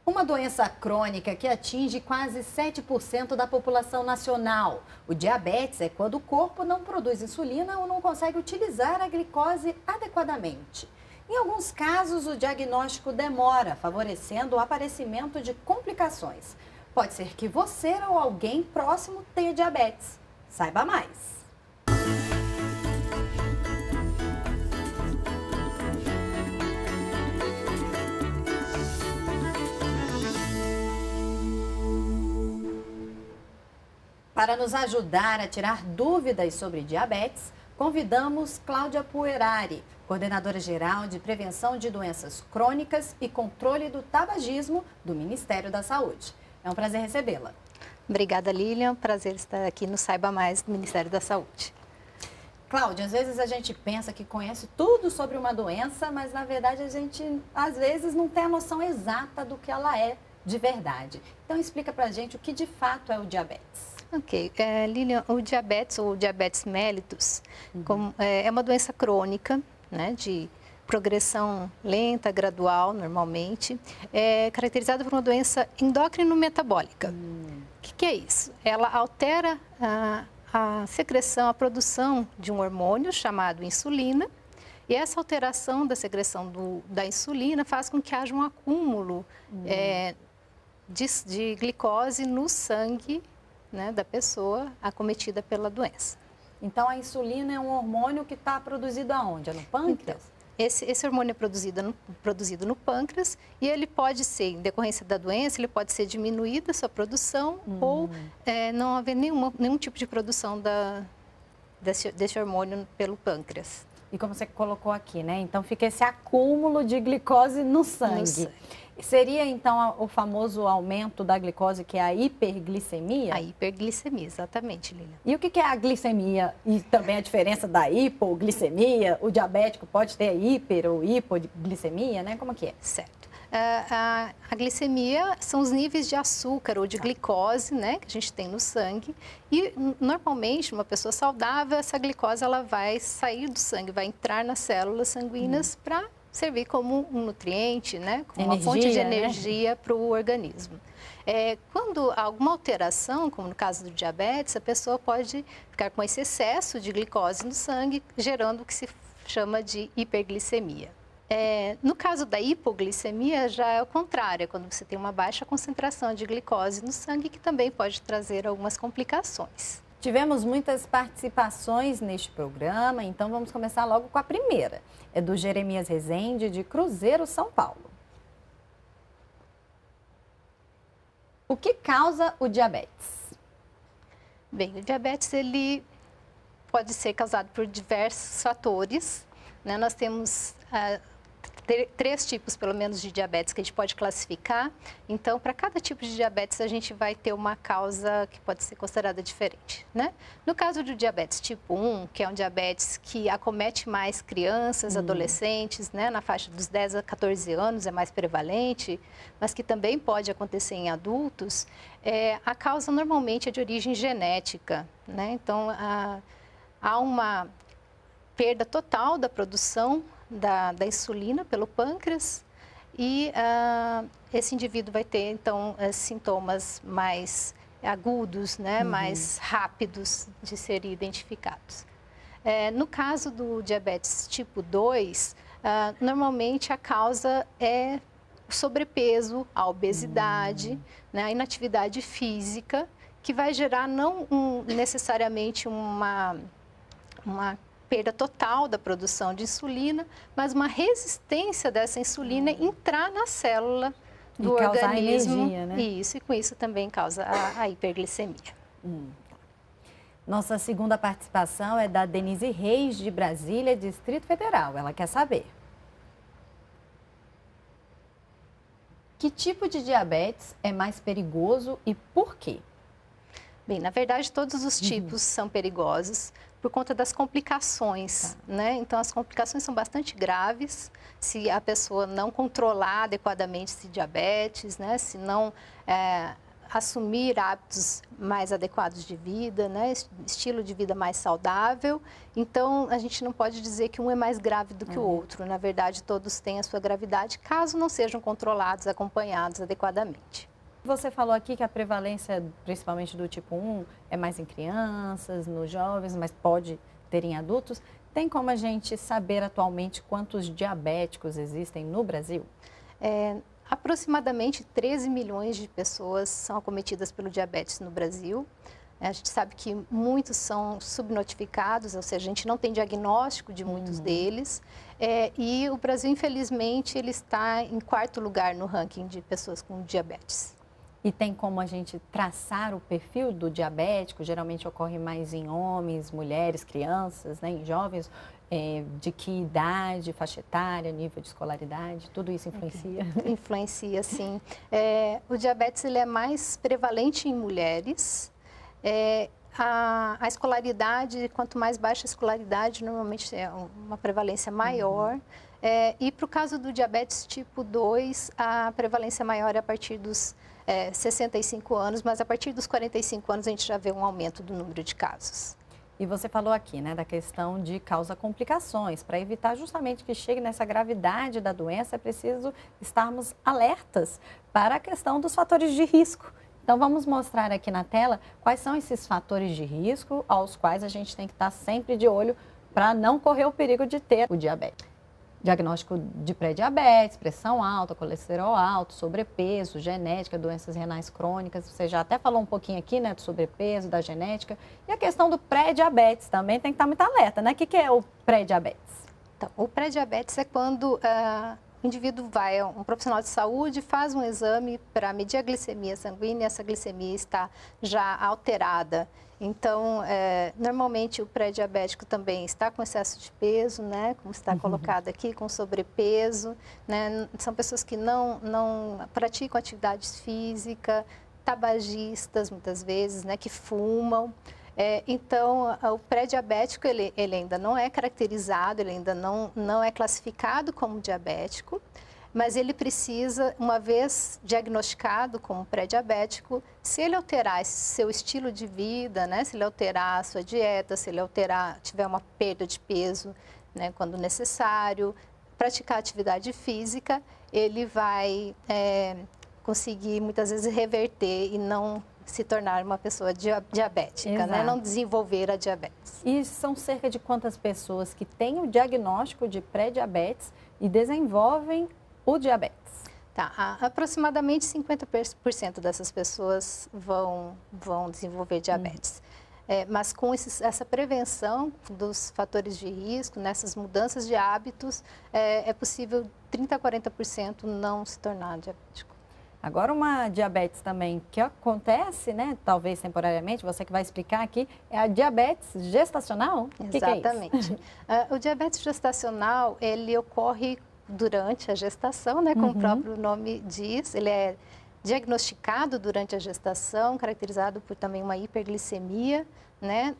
Uma doença crônica que atinge quase 7% da população nacional. O diabetes é quando o corpo não produz insulina ou não consegue utilizar a glicose adequadamente. Em alguns casos, o diagnóstico demora, favorecendo o aparecimento de complicações. Pode ser que você ou alguém próximo tenha diabetes. Saiba mais. Para nos ajudar a tirar dúvidas sobre diabetes, convidamos Cláudia Puerari, coordenadora geral de prevenção de doenças crônicas e controle do tabagismo do Ministério da Saúde. É um prazer recebê-la. Obrigada, Lilian. Prazer estar aqui no Saiba Mais do Ministério da Saúde. Cláudia, às vezes a gente pensa que conhece tudo sobre uma doença, mas na verdade a gente às vezes não tem a noção exata do que ela é de verdade. Então explica pra gente o que de fato é o diabetes. Ok, Lilian, o diabetes ou diabetes mellitus é uma doença crônica, né, de progressão lenta, gradual, normalmente, caracterizada por uma doença endócrino-metabólica. O que é isso? Ela altera a secreção, a produção de um hormônio chamado insulina, e essa alteração da secreção da insulina faz com que haja um acúmulo de glicose no sangue, né, da pessoa acometida pela doença. Então, a insulina é um hormônio que está produzido aonde? É no pâncreas? Então, esse hormônio é produzido no pâncreas e ele pode ser, em decorrência da doença, ele pode ser diminuída a sua produção ou não haver nenhum tipo de produção desse hormônio pelo pâncreas. E como você colocou aqui, né? Então, fica esse acúmulo de glicose no sangue. Seria, então, o famoso aumento da glicose, que é a hiperglicemia? A hiperglicemia, exatamente, Lilian. E o que é a glicemia? E também a diferença da hipoglicemia? O diabético pode ter hiper ou hipoglicemia, né? Como que é? Certo. A glicemia são os níveis de açúcar ou de glicose, né, que a gente tem no sangue. E, normalmente, uma pessoa saudável, essa glicose ela vai sair do sangue, vai entrar nas células sanguíneas para servir como um nutriente, né, como uma fonte de energia, né, para o organismo. Quando há alguma alteração, como no caso do diabetes, a pessoa pode ficar com esse excesso de glicose no sangue, gerando o que se chama de hiperglicemia. No caso da hipoglicemia, já é o contrário, é quando você tem uma baixa concentração de glicose no sangue, que também pode trazer algumas complicações. Tivemos muitas participações neste programa, então vamos começar logo com a primeira. É do Jeremias Rezende, de Cruzeiro, São Paulo. O que causa o diabetes? Bem, o diabetes ele pode ser causado por diversos fatores, né? Nós temos três tipos, pelo menos, de diabetes que a gente pode classificar. Então, para cada tipo de diabetes, a gente vai ter uma causa que pode ser considerada diferente, né? No caso do diabetes tipo 1, que é um diabetes que acomete mais crianças, adolescentes, né? Na faixa dos 10 a 14 anos é mais prevalente, mas que também pode acontecer em adultos, a causa normalmente é de origem genética, né? Então, há uma perda total da produção da insulina pelo pâncreas e esse indivíduo vai ter, então, sintomas mais agudos, né, mais rápidos de serem identificados. No caso do diabetes tipo 2, normalmente a causa é o sobrepeso, a obesidade, né, a inatividade física, que vai gerar não necessariamente uma perda total da produção de insulina, mas uma resistência dessa insulina entrar na célula do organismo. Energia, né? Isso, e com isso também causa a hiperglicemia. Nossa segunda participação é da Denise Reis, de Brasília, Distrito Federal. Ela quer saber: que tipo de diabetes é mais perigoso e por quê? Bem, na verdade, todos os tipos são perigosos por conta das complicações, né? Então, as complicações são bastante graves se a pessoa não controlar adequadamente esse diabetes, né? Se não assumir hábitos mais adequados de vida, né? Estilo de vida mais saudável. Então, a gente não pode dizer que um é mais grave do que o outro. Na verdade, todos têm a sua gravidade, caso não sejam controlados, acompanhados adequadamente. Você falou aqui que a prevalência, principalmente do tipo 1, é mais em crianças, nos jovens, mas pode ter em adultos. Tem como a gente saber atualmente quantos diabéticos existem no Brasil? Aproximadamente 13 milhões de pessoas são acometidas pelo diabetes no Brasil. A gente sabe que muitos são subnotificados, ou seja, a gente não tem diagnóstico de muitos deles. E o Brasil, infelizmente, ele está em 4º lugar no ranking de pessoas com diabetes. E tem como a gente traçar o perfil do diabético? Geralmente ocorre mais em homens, mulheres, crianças, né, em jovens. De que idade, faixa etária, nível de escolaridade, tudo isso influencia? Influencia, sim. O diabetes ele é mais prevalente em mulheres. A escolaridade, quanto mais baixa a escolaridade, normalmente é uma prevalência maior. E para o caso do diabetes tipo 2, a prevalência maior é a partir dos 65 anos, mas a partir dos 45 anos a gente já vê um aumento do número de casos. E você falou aqui, né, da questão de causa complicações. Para evitar justamente que chegue nessa gravidade da doença, é preciso estarmos alertas para a questão dos fatores de risco. Então, vamos mostrar aqui na tela quais são esses fatores de risco aos quais a gente tem que estar sempre de olho para não correr o perigo de ter o diabetes. Diagnóstico de pré-diabetes, pressão alta, colesterol alto, sobrepeso, genética, doenças renais crônicas. Você já até falou um pouquinho aqui, né, do sobrepeso, da genética. E a questão do pré-diabetes também tem que estar muito alerta, né? O que é o pré-diabetes? Então, o pré-diabetes é quando o indivíduo vai a um profissional de saúde, faz um exame para medir a glicemia sanguínea, essa glicemia está já alterada. Então, normalmente o pré-diabético também está com excesso de peso, né? Como está colocado aqui, com sobrepeso, né? São pessoas que não praticam atividades físicas, tabagistas muitas vezes, né? Que fumam. Então, o pré-diabético ele ainda não é caracterizado, ele ainda não é classificado como diabético, mas ele precisa, uma vez diagnosticado como pré-diabético, se ele alterar esse seu estilo de vida, né, se ele alterar a sua dieta, se ele tiver uma perda de peso, né, quando necessário, praticar atividade física, ele vai conseguir muitas vezes reverter e não se tornar uma pessoa diabética, né? Não desenvolver a diabetes. E são cerca de quantas pessoas que têm o diagnóstico de pré-diabetes e desenvolvem o diabetes? Tá, aproximadamente 50% dessas pessoas vão desenvolver diabetes. Mas com essa prevenção dos fatores de risco, nessas mudanças de hábitos, é possível 30% a 40% não se tornar diabético. Agora, uma diabetes também que acontece, né, talvez temporariamente, você que vai explicar aqui, é a diabetes gestacional? Exatamente. Que é isso? O diabetes gestacional, ele ocorre durante a gestação, né, como o próprio nome diz, ele é diagnosticado durante a gestação, caracterizado por também uma hiperglicemia, né,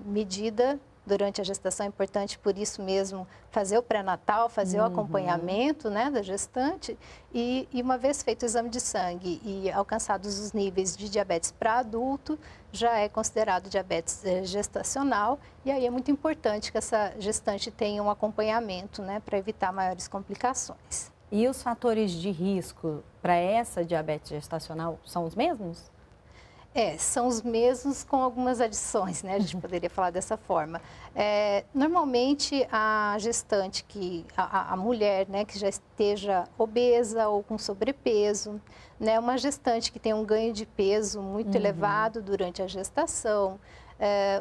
medida durante a gestação. É importante, por isso mesmo, fazer o pré-natal, fazer o acompanhamento, né, da gestante. E uma vez feito o exame de sangue e alcançados os níveis de diabetes para adulto, já é considerado diabetes gestacional. E aí é muito importante que essa gestante tenha um acompanhamento, né, para evitar maiores complicações. E os fatores de risco para essa diabetes gestacional são os mesmos? São os mesmos com algumas adições, né? A gente poderia falar dessa forma. Normalmente, a gestante, a mulher, né, que já esteja obesa ou com sobrepeso, né, uma gestante que tem um ganho de peso muito elevado durante a gestação,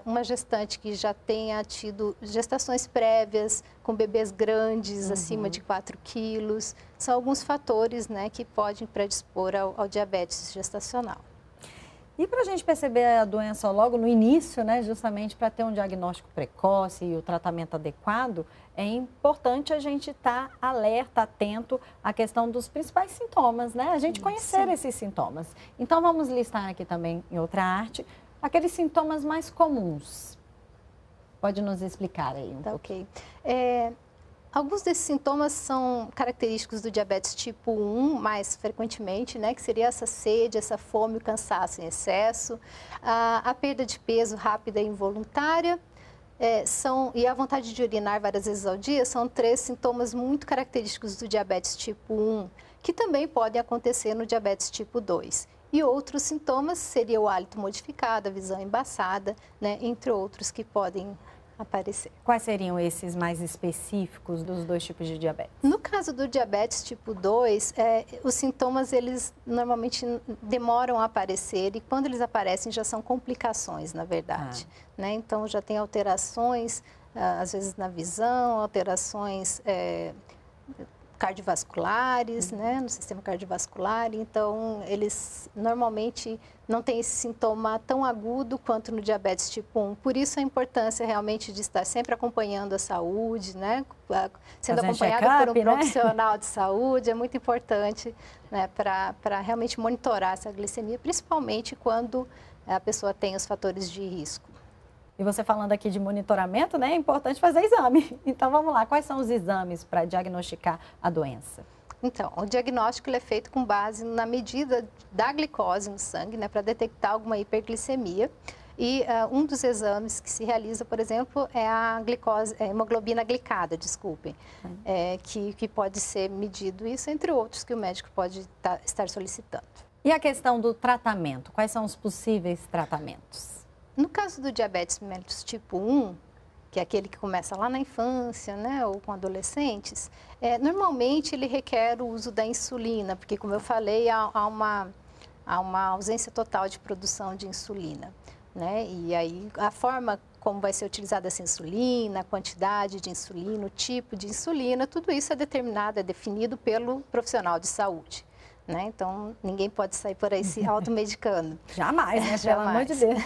uma gestante que já tenha tido gestações prévias com bebês grandes, acima de 4 quilos, são alguns fatores, né, que podem predispor ao diabetes gestacional. E para a gente perceber a doença logo no início, né, justamente para ter um diagnóstico precoce e o tratamento adequado, é importante a gente estar alerta, atento à questão dos principais sintomas, né? A gente conhecer esses sintomas. Então, vamos listar aqui também em outra arte, aqueles sintomas mais comuns. Pode nos explicar aí um pouco? Ok. Alguns desses sintomas são característicos do diabetes tipo 1, mais frequentemente, né, que seria essa sede, essa fome, o cansaço em excesso, a perda de peso rápida e involuntária, e a vontade de urinar várias vezes ao dia são 3 sintomas muito característicos do diabetes tipo 1, que também podem acontecer no diabetes tipo 2. E outros sintomas seria o hálito modificado, a visão embaçada, né, entre outros que podem aparecer. Quais seriam esses mais específicos dos 2 tipos de diabetes? No caso do diabetes tipo 2, os sintomas eles normalmente demoram a aparecer e quando eles aparecem já são complicações, na verdade. Né? Então já tem alterações, às vezes na visão, alterações cardiovasculares, né, no sistema cardiovascular, então eles normalmente não têm esse sintoma tão agudo quanto no diabetes tipo 1. Por isso a importância realmente de estar sempre acompanhando a saúde, né, sendo acompanhado por um profissional de saúde, é muito importante, né, para realmente monitorar essa glicemia, principalmente quando a pessoa tem os fatores de risco. E você falando aqui de monitoramento, né, é importante fazer exame. Então, vamos lá, quais são os exames para diagnosticar a doença? Então, o diagnóstico ele é feito com base na medida da glicose no sangue, né, para detectar alguma hiperglicemia. E um dos exames que se realiza, por exemplo, é a hemoglobina glicada, desculpem, que pode ser medido isso, entre outros que o médico pode estar solicitando. E a questão do tratamento? Quais são os possíveis tratamentos? No caso do diabetes mellitus tipo 1, que é aquele que começa lá na infância, né, ou com adolescentes, normalmente ele requer o uso da insulina, porque, como eu falei, há uma ausência total de produção de insulina. Né? E aí a forma como vai ser utilizada essa insulina, a quantidade de insulina, o tipo de insulina, tudo isso é determinado, é definido pelo profissional de saúde. Né? Então, ninguém pode sair por aí se automedicando. Jamais, né? Pelo amor de Deus.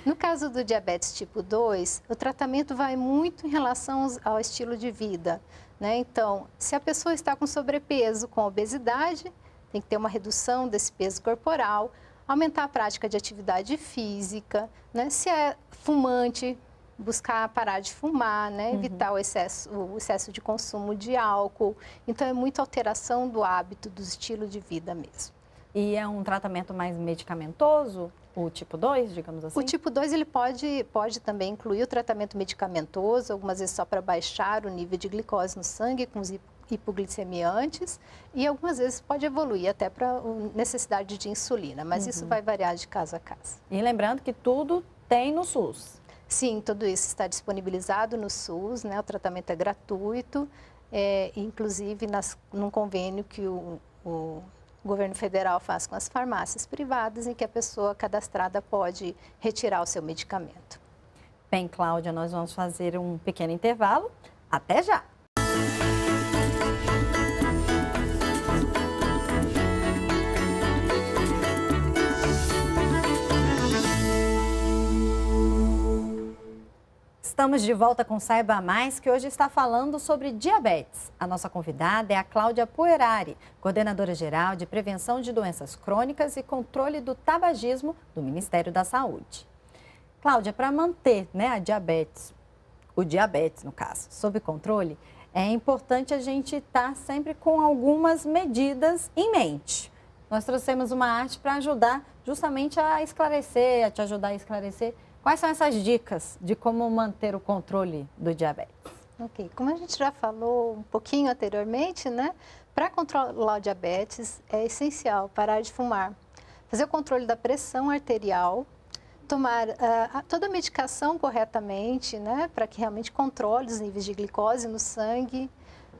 No caso do diabetes tipo 2, o tratamento vai muito em relação ao estilo de vida. Né? Então, se a pessoa está com sobrepeso, com obesidade, tem que ter uma redução desse peso corporal, aumentar a prática de atividade física, né? Se é fumante, buscar parar de fumar, né? Evitar o excesso de consumo de álcool. Então, é muita alteração do hábito, do estilo de vida mesmo. E é um tratamento mais medicamentoso, o tipo 2, digamos assim? O tipo 2 ele pode também incluir o tratamento medicamentoso, algumas vezes só para baixar o nível de glicose no sangue com os hipoglicemiantes, e algumas vezes pode evoluir até para necessidade de insulina, mas isso vai variar de caso a caso. E lembrando que tudo tem no SUS. Sim, tudo isso está disponibilizado no SUS, né? O tratamento é gratuito, inclusive num convênio que o governo federal faz com as farmácias privadas, em que a pessoa cadastrada pode retirar o seu medicamento. Bem, Cláudia, nós vamos fazer um pequeno intervalo. Até já! Estamos de volta com Saiba Mais, que hoje está falando sobre diabetes. A nossa convidada é a Cláudia Puerari, coordenadora geral de prevenção de doenças crônicas e controle do tabagismo do Ministério da Saúde. Cláudia, para manter, né, o diabetes no caso, sob controle, é importante a gente estar sempre com algumas medidas em mente. Nós trouxemos uma arte para ajudar justamente a esclarecer, a te ajudar a esclarecer. Quais são essas dicas de como manter o controle do diabetes? Ok, como a gente já falou um pouquinho anteriormente, né? Para controlar o diabetes é essencial parar de fumar, fazer o controle da pressão arterial, tomar toda a medicação corretamente, né? Para que realmente controle os níveis de glicose no sangue,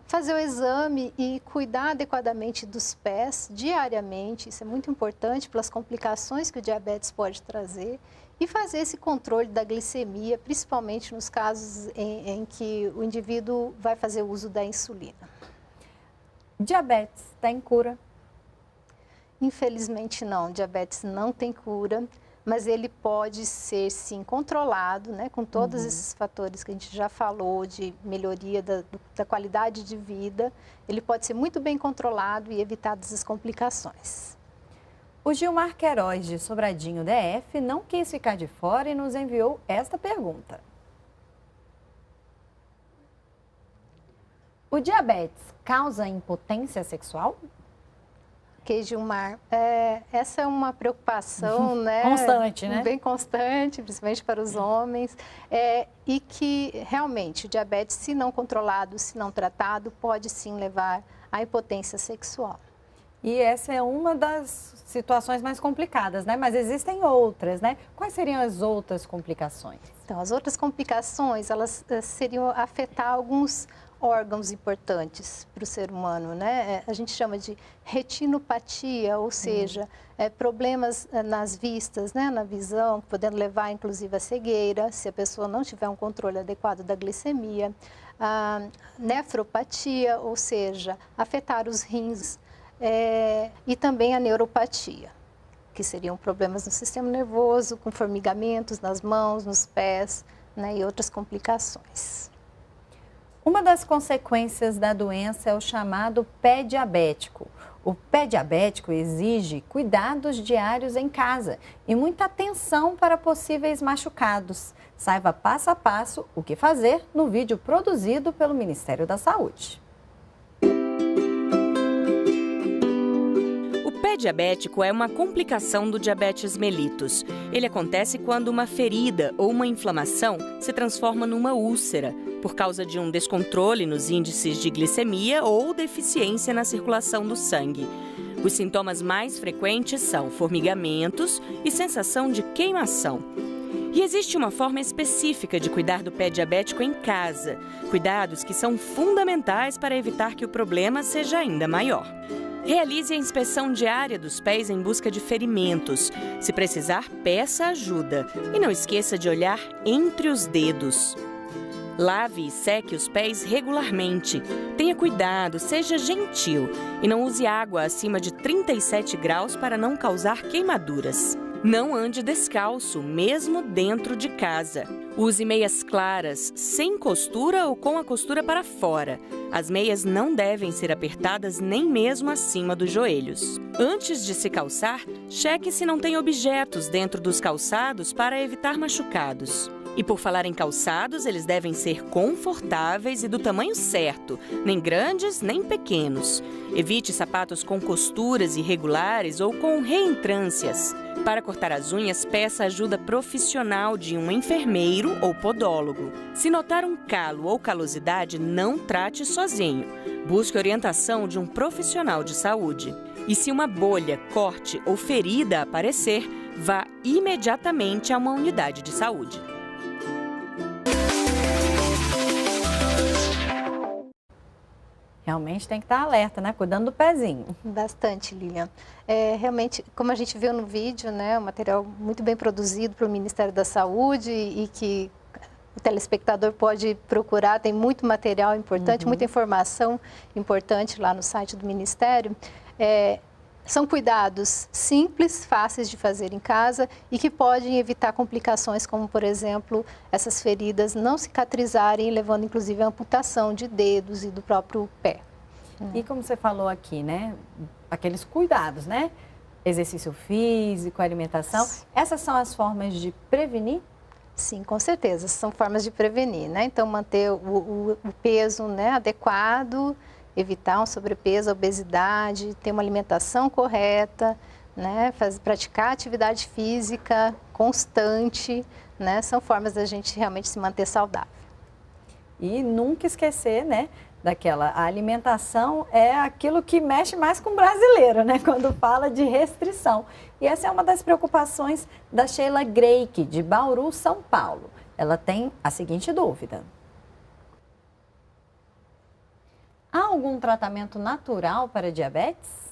fazer o exame e cuidar adequadamente dos pés diariamente, isso é muito importante pelas complicações que o diabetes pode trazer. E fazer esse controle da glicemia, principalmente nos casos em que o indivíduo vai fazer uso da insulina. Diabetes tem cura? Infelizmente não, diabetes não tem cura, mas ele pode ser sim controlado, né, com todos esses fatores que a gente já falou de melhoria da qualidade de vida, ele pode ser muito bem controlado e evitadas as complicações. O Gilmar Queiroz, de Sobradinho DF, não quis ficar de fora e nos enviou esta pergunta. O diabetes causa impotência sexual? Gilmar, essa é uma preocupação, né? Constante, né? Bem constante, principalmente para os homens, e que realmente o diabetes, se não controlado, se não tratado, pode sim levar à impotência sexual. E essa é uma das situações mais complicadas, né? Mas existem outras, né? Quais seriam as outras complicações? Então, as outras complicações, elas seriam afetar alguns órgãos importantes para o ser humano, né? A gente chama de retinopatia, ou seja, problemas nas vistas, né? Na visão, podendo levar inclusive à cegueira, se a pessoa não tiver um controle adequado da glicemia. A nefropatia, ou seja, afetar os rins, e também a neuropatia, que seriam problemas no sistema nervoso, com formigamentos nas mãos, nos pés, né? E outras complicações. Uma das consequências da doença é o chamado pé diabético. O pé diabético exige cuidados diários em casa e muita atenção para possíveis machucados. Saiba passo a passo o que fazer no vídeo produzido pelo Ministério da Saúde. O pé diabético é uma complicação do diabetes mellitus. Ele acontece quando uma ferida ou uma inflamação se transforma numa úlcera, por causa de um descontrole nos índices de glicemia ou deficiência na circulação do sangue. Os sintomas mais frequentes são formigamentos e sensação de queimação. E existe uma forma específica de cuidar do pé diabético em casa, cuidados que são fundamentais para evitar que o problema seja ainda maior. Realize a inspeção diária dos pés em busca de ferimentos. Se precisar, peça ajuda. E não esqueça de olhar entre os dedos. Lave e seque os pés regularmente. Tenha cuidado, seja gentil e não use água acima de 37 graus para não causar queimaduras. Não ande descalço, mesmo dentro de casa. Use meias claras, sem costura ou com a costura para fora. As meias não devem ser apertadas nem mesmo acima dos joelhos. Antes de se calçar, cheque se não tem objetos dentro dos calçados para evitar machucados. E por falar em calçados, eles devem ser confortáveis e do tamanho certo, nem grandes nem pequenos. Evite sapatos com costuras irregulares ou com reentrâncias. Para cortar as unhas, peça ajuda profissional de um enfermeiro ou podólogo. Se notar um calo ou calosidade, não trate sozinho. Busque orientação de um profissional de saúde. E se uma bolha, corte ou ferida aparecer, vá imediatamente a uma unidade de saúde. Realmente tem que estar alerta, né? Cuidando do pezinho. Bastante, Lilian. Realmente, como a gente viu no vídeo, né, um material muito bem produzido pelo Ministério da Saúde e que o telespectador pode procurar, tem muito material importante, muita informação importante lá no site do Ministério. São cuidados simples, fáceis de fazer em casa e que podem evitar complicações como, por exemplo, essas feridas não cicatrizarem, levando inclusive à amputação de dedos e do próprio pé. E como você falou aqui, né? Aqueles cuidados, né? Exercício físico, alimentação. Essas são as formas de prevenir? Sim, com certeza. São formas de prevenir, né? Então, manter o peso, né, adequado, evitar um sobrepeso, a obesidade, ter uma alimentação correta, né? Praticar atividade física constante, né? São formas da gente realmente se manter saudável. E nunca esquecer, né? A alimentação é aquilo que mexe mais com o brasileiro, né? Quando fala de restrição. E essa é uma das preocupações da Sheila Greik, de Bauru, São Paulo. Ela tem a seguinte dúvida. Há algum tratamento natural para diabetes?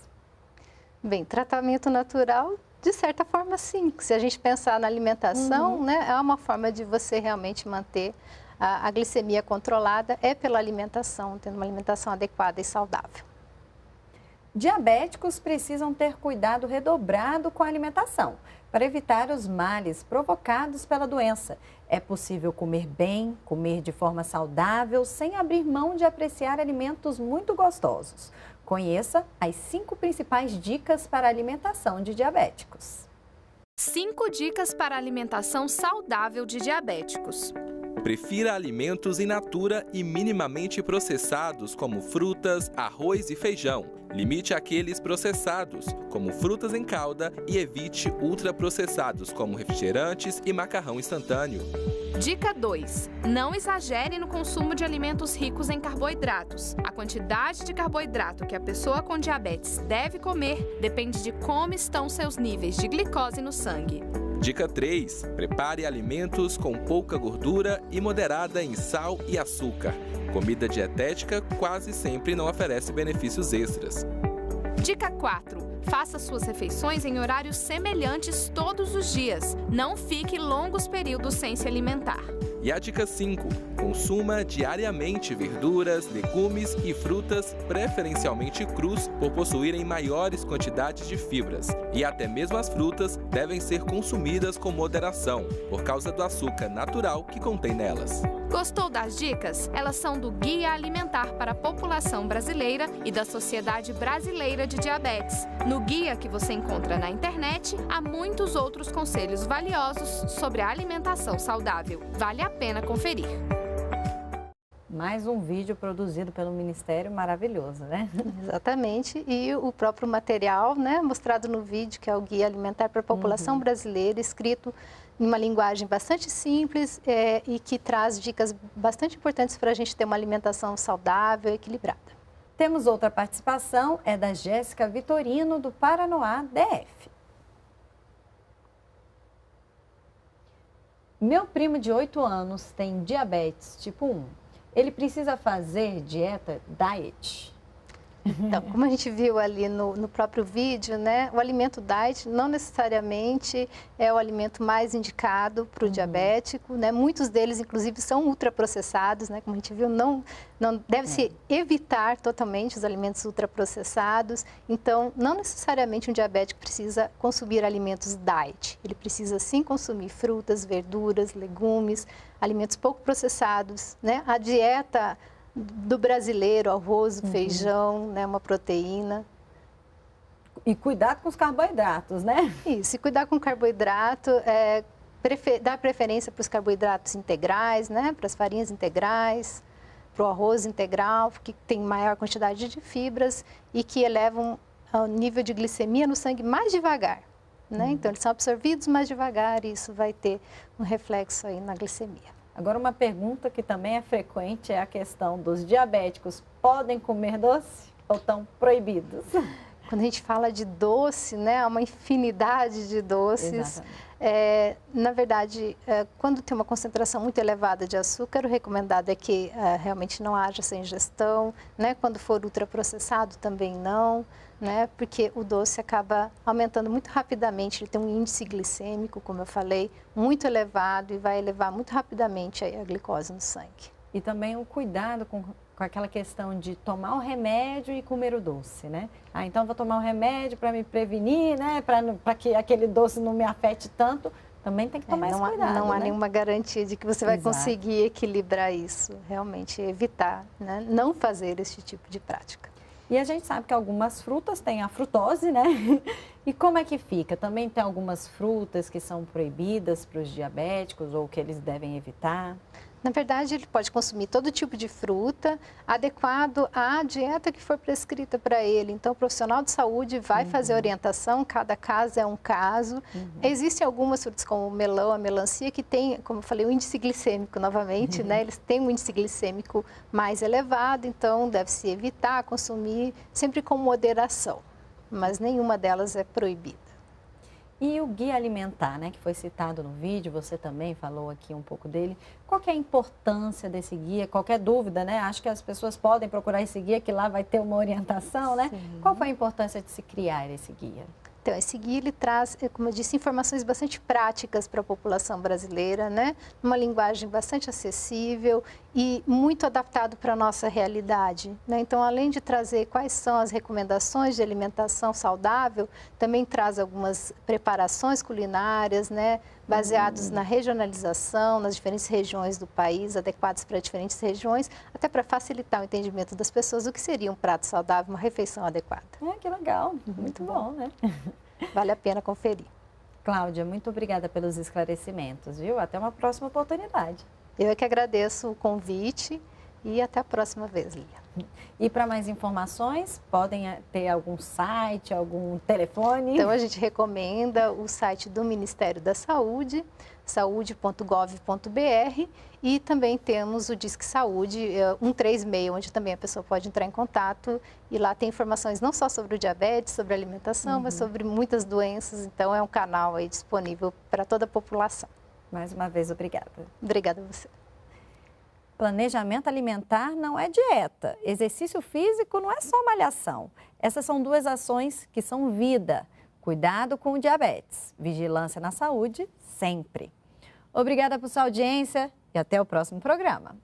Bem, tratamento natural, de certa forma, sim. Se a gente pensar na alimentação, né, é uma forma de você realmente manter a glicemia controlada, é pela alimentação, tendo uma alimentação adequada e saudável. Diabéticos precisam ter cuidado redobrado com a alimentação para evitar os males provocados pela doença. É possível comer bem, comer de forma saudável, sem abrir mão de apreciar alimentos muito gostosos. Conheça as 5 principais dicas para a alimentação de diabéticos. 5 dicas para a alimentação saudável de diabéticos. Prefira alimentos in natura e minimamente processados, como frutas, arroz e feijão. Limite aqueles processados, como frutas em calda, e evite ultraprocessados, como refrigerantes e macarrão instantâneo. Dica 2. Não exagere no consumo de alimentos ricos em carboidratos. A quantidade de carboidrato que a pessoa com diabetes deve comer depende de como estão seus níveis de glicose no sangue. Dica 3. Prepare alimentos com pouca gordura e moderada em sal e açúcar. Comida dietética quase sempre não oferece benefícios extras. Dica 4. Faça suas refeições em horários semelhantes todos os dias. Não fique longos períodos sem se alimentar. E a dica 5. Consuma diariamente verduras, legumes e frutas, preferencialmente crus, por possuírem maiores quantidades de fibras. E até mesmo as frutas devem ser consumidas com moderação, por causa do açúcar natural que contém nelas. Gostou das dicas? Elas são do Guia Alimentar para a População Brasileira e da Sociedade Brasileira de Diabetes. No guia que você encontra na internet, há muitos outros conselhos valiosos sobre a alimentação saudável. Vale a pena conferir. Mais um vídeo produzido pelo Ministério, maravilhoso, né? Exatamente, e o próprio material, né, mostrado no vídeo, que é o Guia Alimentar para a População Brasileira, escrito em uma linguagem bastante simples e que traz dicas bastante importantes para a gente ter uma alimentação saudável e equilibrada. Temos outra participação, é da Jéssica Vitorino, do Paranoá, DF. Meu primo de 8 anos tem diabetes tipo 1. Ele precisa fazer dieta diet? Então, como a gente viu ali no próprio vídeo, né, o alimento diet não necessariamente é o alimento mais indicado para o diabético, né? Muitos deles, inclusive, são ultraprocessados, né? Como a gente viu, não deve-se evitar totalmente os alimentos ultraprocessados. Então, não necessariamente um diabético precisa consumir alimentos diet. Ele precisa, sim, consumir frutas, verduras, legumes, alimentos pouco processados, né? A dieta do brasileiro, arroz, feijão, né, uma proteína. E cuidado com os carboidratos, né? Isso, e cuidar com o carboidrato, dar preferência para os carboidratos integrais, né, para as farinhas integrais, para o arroz integral, que tem maior quantidade de fibras e que elevam o nível de glicemia no sangue mais devagar, né? Então, eles são absorvidos mais devagar e isso vai ter um reflexo aí na glicemia. Agora, uma pergunta que também é frequente é a questão dos diabéticos. Podem comer doce ou estão proibidos? Quando a gente fala de doce, né, há uma infinidade de doces. Na verdade, quando tem uma concentração muito elevada de açúcar, o recomendado é que realmente não haja essa ingestão, né? Quando for ultraprocessado, também não, né? Porque o doce acaba aumentando muito rapidamente, ele tem um índice glicêmico, como eu falei, muito elevado e vai elevar muito rapidamente a glicose no sangue. E também o cuidado com aquela questão de tomar o remédio e comer o doce, né? Então vou tomar o remédio para me prevenir, né? Para que aquele doce não me afete tanto. Também tem que tomar esse cuidado, não há né? nenhuma garantia de que você vai conseguir equilibrar isso. Realmente evitar, né? Não fazer esse tipo de prática. E a gente sabe que algumas frutas têm a frutose, né? E como é que fica? Também tem algumas frutas que são proibidas para os diabéticos ou que eles devem evitar? Na verdade, ele pode consumir todo tipo de fruta, adequado à dieta que for prescrita para ele. Então, o profissional de saúde vai fazer a orientação, cada caso é um caso. Existem algumas frutas, como o melão, a melancia, que tem, como eu falei, o índice glicêmico, novamente, né? Eles têm um índice glicêmico mais elevado, então deve-se evitar consumir sempre com moderação, mas nenhuma delas é proibida. E o guia alimentar, né, que foi citado no vídeo, você também falou aqui um pouco dele. Qual que é a importância desse guia? Qualquer dúvida, né? Acho que as pessoas podem procurar esse guia, que lá vai ter uma orientação, né? Sim. Qual foi a importância de se criar esse guia? Então, esse guia ele traz, como eu disse, informações bastante práticas para a população brasileira, né? Uma linguagem bastante acessível e muito adaptado para a nossa realidade, né? Então, além de trazer quais são as recomendações de alimentação saudável, também traz algumas preparações culinárias, né? Baseados na regionalização, nas diferentes regiões do país, adequados para diferentes regiões, até para facilitar o entendimento das pessoas do que seria um prato saudável, uma refeição adequada. Que legal, muito bom, né? Vale a pena conferir. Cláudia, muito obrigada pelos esclarecimentos, viu? Até uma próxima oportunidade. Eu é que agradeço o convite e até a próxima vez, Lilian. E para mais informações, podem ter algum site, algum telefone? Então, a gente recomenda o site do Ministério da Saúde, saude.gov.br, e também temos o Disque Saúde 136, onde também a pessoa pode entrar em contato, e lá tem informações não só sobre o diabetes, sobre a alimentação, mas sobre muitas doenças. Então, é um canal aí disponível para toda a população. Mais uma vez, obrigada. Obrigada a você. Planejamento alimentar não é dieta. Exercício físico não é só malhação. Essas são duas ações que são vida. Cuidado com o diabetes. Vigilância na saúde, sempre. Obrigada por sua audiência e até o próximo programa.